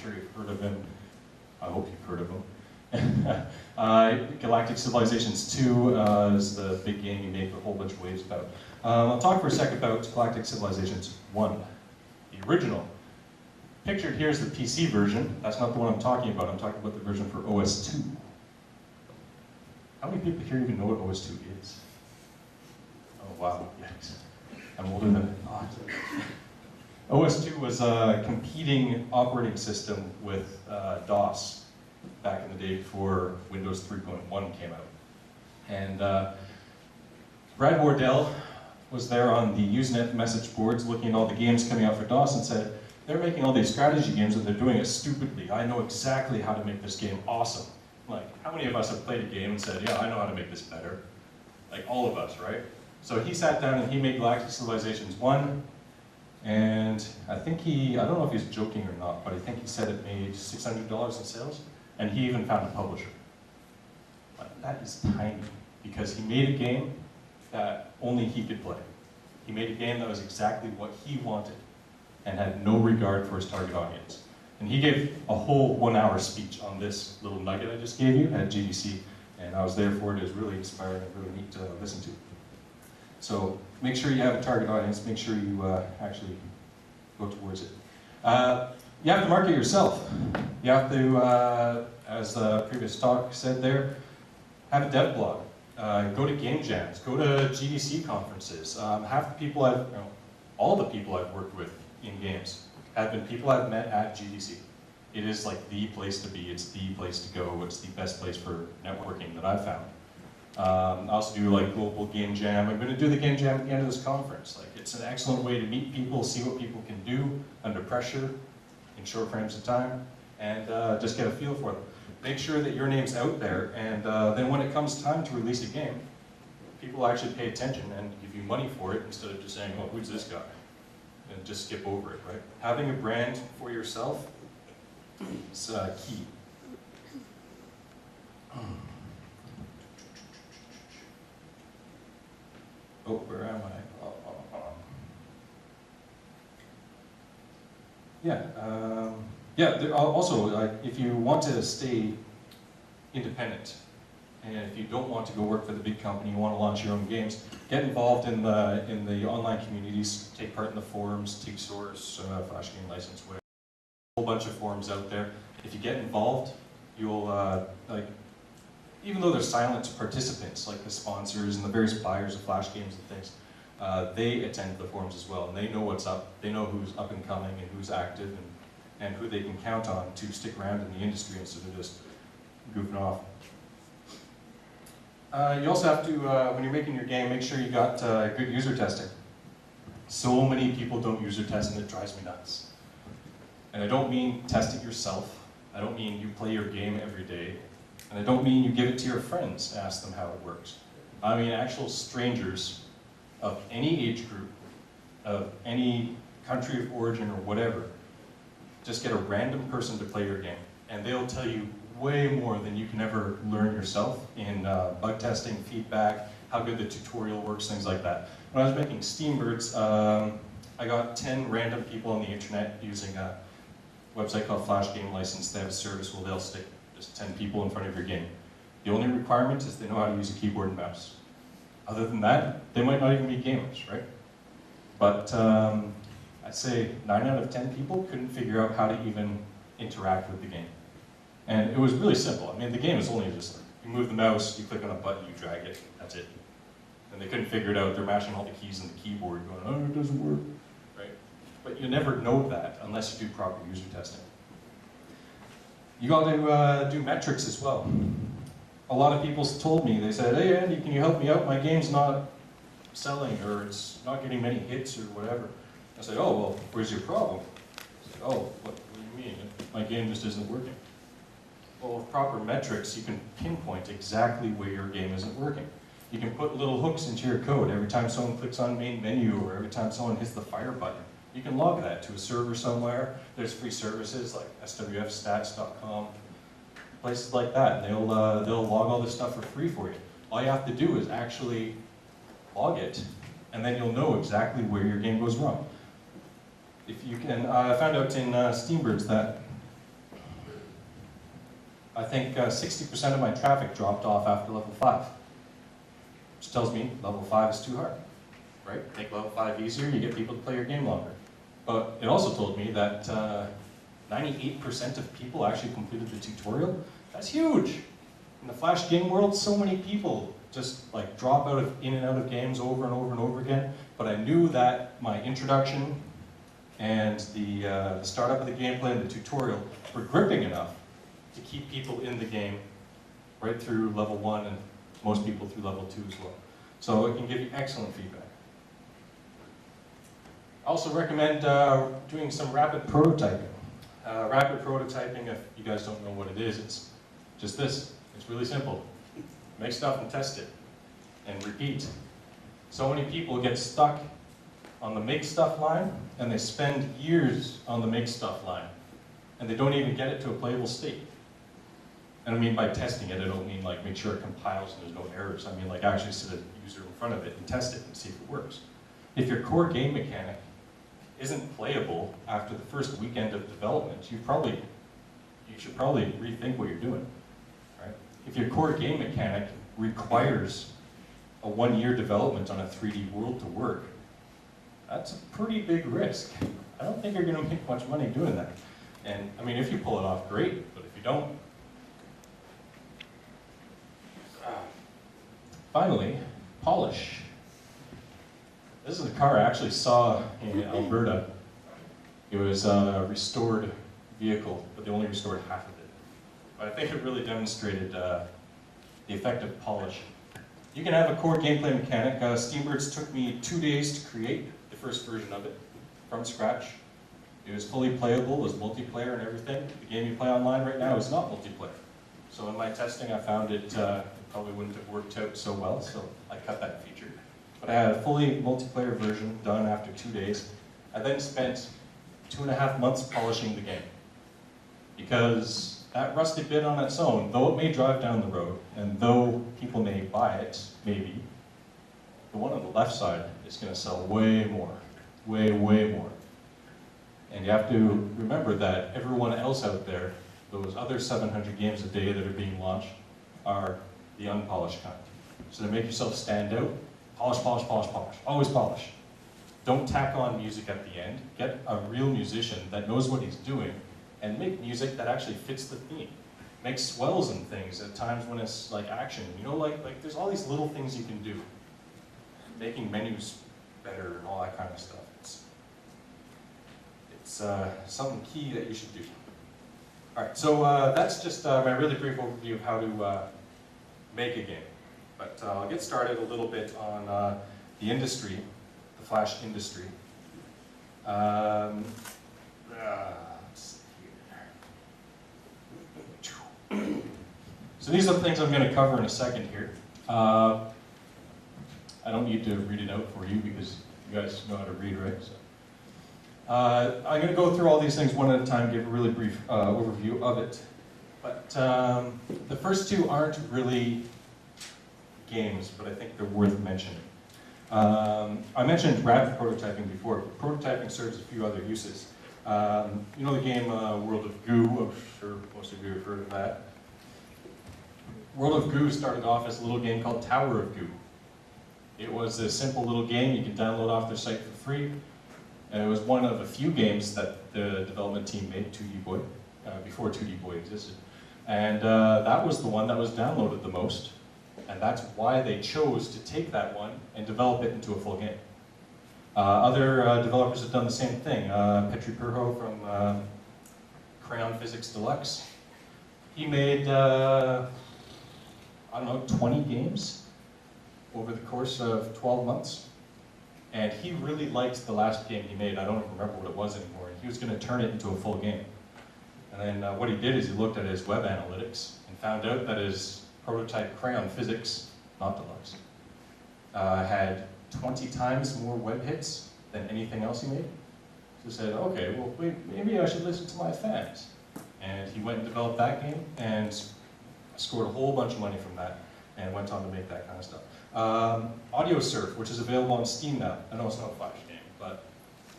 sure you've heard of him. I hope you've heard of him. Galactic Civilizations 2 is the big game he made a whole bunch of waves about. I'll talk for a second about Galactic Civilizations 1, the original. Pictured here is the PC version. That's not the one I'm talking about. I'm talking about the version for OS 2. How many people here even know what OS 2 is? Oh wow, yikes. I'm older than I thought. OS 2 was a competing operating system with DOS back in the day before Windows 3.1 came out. And Brad Wardell was there on the Usenet message boards looking at all the games coming out for DOS and said, they're making all these strategy games and they're doing it stupidly. I know exactly how to make this game awesome. Like, how many of us have played a game and said, yeah, I know how to make this better? Like, all of us, right? So he sat down and he made Galactic Civilizations 1, and I think I don't know if he's joking or not, but I think he said it made $600 in sales, and he even found a publisher. But that is tiny, because he made a game that only he could play. He made a game that was exactly what he wanted, and had no regard for his target audience. And he gave a whole 1-hour speech on this little nugget I just gave you at GDC, and I was there for it. It was really inspiring and really neat to listen to. So make sure you have a target audience, make sure you actually go towards it. You have to market yourself. You have to, as the previous talk said there, have a dev blog. Go to game jams, go to GDC conferences. Half the people all the people I've worked with in games have been people I've met at GDC. It is like the place to be, it's the place to go, it's the best place for networking that I've found. I also do like global game jam. I'm going to do the game jam at the end of this conference. Like, it's an excellent way to meet people, see what people can do under pressure in short frames of time, and just get a feel for them. Make sure that your name's out there, and then when it comes time to release a game, people actually pay attention and give you money for it instead of just saying, oh, who's this guy? And just skip over it, right? Having a brand for yourself is key. Oh, where am I? Yeah, also, if you want to stay independent, and if you don't want to go work for the big company, you want to launch your own games, get involved in the online communities, take part in the forums, Tig Source, Flash Game License, whatever. A whole bunch of forums out there. If you get involved, you'll, even though they're silent participants, like the sponsors and the various buyers of Flash games and things, they attend the forums as well, and they know what's up. They know who's up and coming and who's active and who they can count on to stick around in the industry instead of just goofing off. You also have to, when you're making your game, make sure you got good user testing. So many people don't user test, and it drives me nuts. And I don't mean test it yourself. I don't mean you play your game every day. And I don't mean you give it to your friends and ask them how it works. I mean actual strangers of any age group, of any country of origin or whatever. Just get a random person to play your game, and they'll tell you way more than you can ever learn yourself in bug testing, feedback, how good the tutorial works, things like that. When I was making Steambirds, I got 10 random people on the internet using a website called Flash Game License. They have a service where they'll stick just 10 people in front of your game. The only requirement is they know how to use a keyboard and mouse. Other than that, they might not even be gamers, right? But I'd say 9 out of 10 people couldn't figure out how to even interact with the game. And it was really simple. I mean, the game is only just like, you move the mouse, you click on a button, you drag it, that's it. And they couldn't figure it out. They're mashing all the keys on the keyboard going, oh, it doesn't work, right? But you never know that unless you do proper user testing. You got to do metrics as well. A lot of people told me, they said, hey Andy, can you help me out? My game's not selling, or it's not getting many hits or whatever. I said, oh, well, where's your problem? I said, oh, what do you mean? My game just isn't working. Well, with proper metrics, you can pinpoint exactly where your game isn't working. You can put little hooks into your code every time someone clicks on main menu or every time someone hits the fire button. You can log that to a server somewhere. There's free services like swfstats.com, places like that. They'll log all this stuff for free for you. All you have to do is actually log it, and then you'll know exactly where your game goes wrong. If you can, I found out in Steambirds that I think 60% of my traffic dropped off after level 5. Which tells me level 5 is too hard, right? Make level 5 easier, you get people to play your game longer. But it also told me that 98% of people actually completed the tutorial. That's huge! In the Flash game world, so many people just like drop in and out of games over and over and over again. But I knew that my introduction and the startup of the gameplay and the tutorial were gripping enough to keep people in the game right through level 1 and most people through level 2 as well. So it can give you excellent feedback. I also recommend doing some rapid prototyping. Rapid prototyping, if you guys don't know what it is, it's just this. It's really simple. Make stuff and test it, and repeat. So many people get stuck on the make stuff line, and they spend years on the make stuff line, and they don't even get it to a playable state. And I mean by testing it, I don't mean like make sure it compiles and there's no errors. I mean like actually sit a user in front of it and test it and see if it works. If your core game mechanic isn't playable after the first weekend of development, you should probably rethink what you're doing, right? If your core game mechanic requires a 1-year development on a 3D world to work, that's a pretty big risk. I don't think you're going to make much money doing that. And I mean, if you pull it off, great, but if you don't. Finally, polish. This is a car I actually saw in Alberta. It was a restored vehicle, but they only restored half of it. But I think it really demonstrated the effect of polish. You can have a core gameplay mechanic. Steambirds took me 2 days to create the first version of it from scratch. It was fully playable, it was multiplayer and everything. The game you play online right now is not multiplayer. So in my testing, I found it probably wouldn't have worked out so well, so I cut that feature. But I had a fully multiplayer version done after 2 days. I then spent 2.5 months polishing the game. Because that rusted bit on its own, though it may drive down the road, and though people may buy it, maybe, the one on the left side is going to sell way more. Way, way more. And you have to remember that everyone else out there, those other 700 games a day that are being launched, are the unpolished kind. So to make yourself stand out, polish, polish, polish, polish. Always polish. Don't tack on music at the end. Get a real musician that knows what he's doing and make music that actually fits the theme. Make swells and things at times when it's like action. You know, like there's all these little things you can do. Making menus better and all that kind of stuff. It's something key that you should do. All right, so that's just my really brief overview of how to make a game. But I'll get started a little bit on the industry, the Flash industry. Let's see here. So these are the things I'm going to cover in a second here. I don't need to read it out for you because you guys know how to read, right? So. I'm going to go through all these things one at a time, give a really brief overview of it. But the first two aren't really games, but I think they're worth mentioning. I mentioned rapid prototyping before, but prototyping serves a few other uses. You know the game World of Goo, I'm sure most of you have heard of that. World of Goo started off as a little game called Tower of Goo. It was a simple little game you can download off their site for free. And it was one of a few games that the development team made, 2D Boy, before 2D Boy existed. And that was the one that was downloaded the most. And that's why they chose to take that one and develop it into a full game. Other developers have done the same thing. Petri Perho from Crayon Physics Deluxe. He made, I don't know, 20 games over the course of 12 months. And he really liked the last game he made. I don't even remember what it was anymore. And he was going to turn it into a full game. And then what he did is he looked at his web analytics and found out that his prototype Crayon Physics, not Deluxe, had 20 times more web hits than anything else he made. So he said, okay, well, maybe I should listen to my fans. And he went and developed that game and scored a whole bunch of money from that and went on to make that kind of stuff. Audio Surf, which is available on Steam now. I know it's not a Flash game, but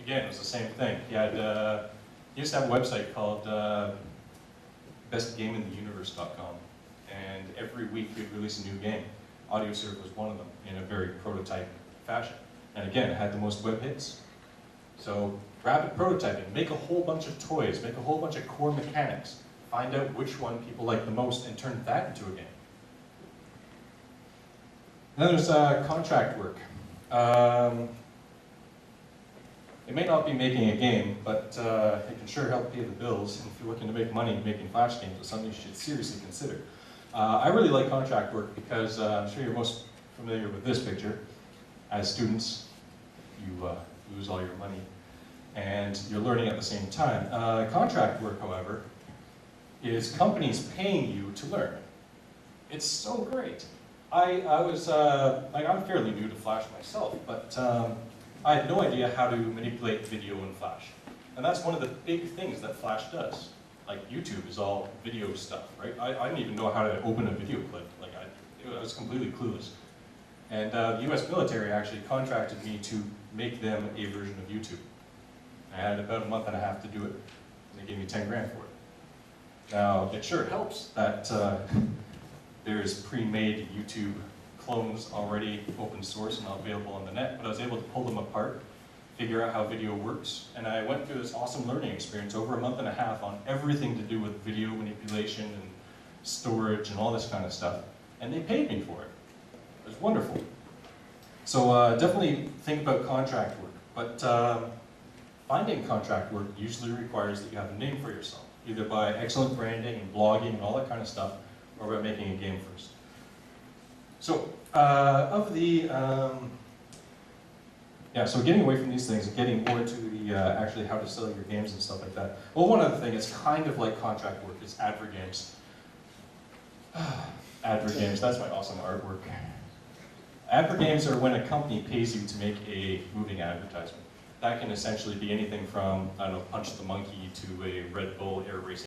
again, it was the same thing. He used to have a website called bestgameintheuniverse.com, and every week we'd release a new game. AudioServe was one of them, in a very prototype fashion. And again, it had the most web hits. So rapid prototyping, make a whole bunch of toys, make a whole bunch of core mechanics, find out which one people like the most, and turn that into a game. And then there's contract work. It may not be making a game, but it can sure help pay the bills. And if you're looking to make money making Flash games, it's something you should seriously consider. I really like contract work because I'm sure you're most familiar with this picture. As students, you lose all your money, and you're learning at the same time. Contract work, however, is companies paying you to learn. It's so great. I'm fairly new to Flash myself, but I had no idea how to manipulate video in Flash. And that's one of the big things that Flash does. Like YouTube is all video stuff, right? I didn't even know how to open a video clip. Like I was completely clueless. And the US military actually contracted me to make them a version of YouTube. I had about a month and a half to do it, and they gave me 10 grand for it. Now, it sure helps that there's pre-made YouTube clones already open source and available on the net, but I was able to pull them apart, figure out how video works, and I went through this awesome learning experience over a month and a half on everything to do with video manipulation and storage and all this kind of stuff, and they paid me for it. It was wonderful. So definitely think about contract work, but finding contract work usually requires that you have a name for yourself, either by excellent branding and blogging and all that kind of stuff, or by making a game first. So, so getting away from these things and getting more into the actually how to sell your games and stuff like that. Well, one other thing, it's kind of like contract work, it's advert games. Advert games, that's my awesome artwork. Advert games are when a company pays you to make a moving advertisement. That can essentially be anything from, I don't know, Punch the Monkey to a Red Bull air racing